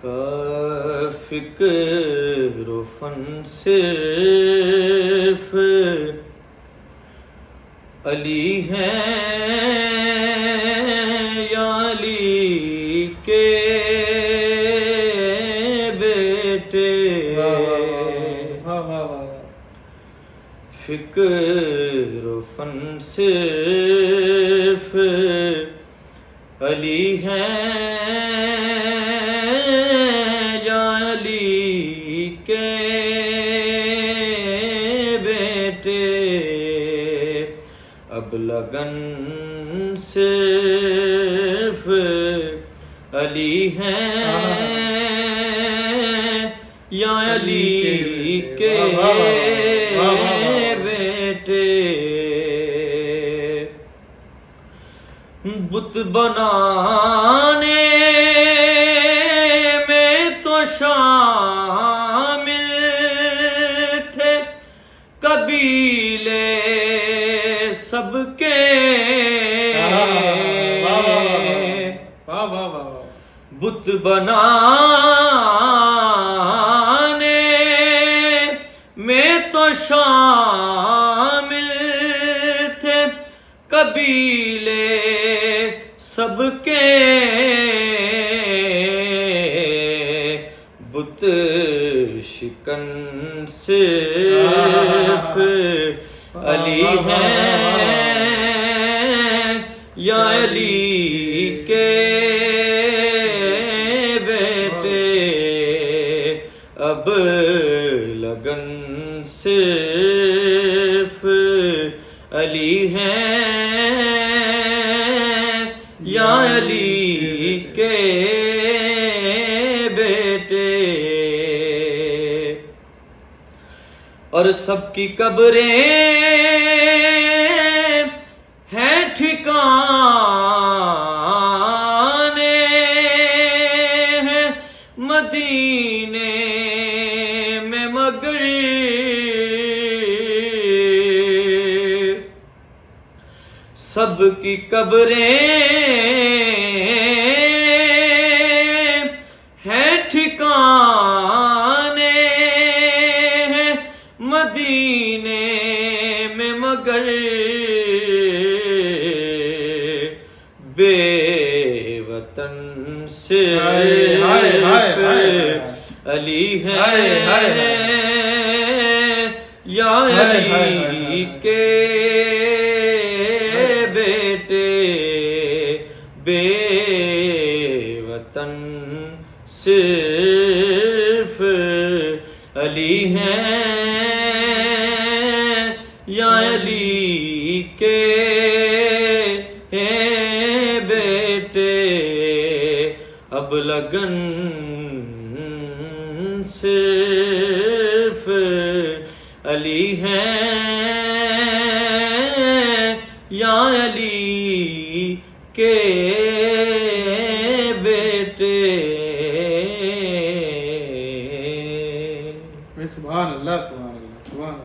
کا فکر و فن صرف علی ہیں یا علی کے بیٹے. فکر و فن صرف علی ہیں یا علی کے بیٹے. اب لگن صرف علی ہیں یا علی کے بیٹے. بت بنانے میں تو شامل تھے قبیلے سب کے. بت بنانے میں تو شامل تھے قبیلے سب کے. بت شکن صرف علی ہیں یا علی کے بیٹے. اب لگن صرف علی ہیں یا علی کے بیٹے. اور سب کی قبریں ہیں ٹھکانے ہیں مدینے میں مگر سب کی قبریں ہیں ٹھکانے ہیں مدینے میں مگر بے وطن صرف علی ہیں یا علی کے بیٹے. بے وطن صرف علی ہیں یا علی کے بیٹے. اب لگن صرف علی ہیں یا علی کے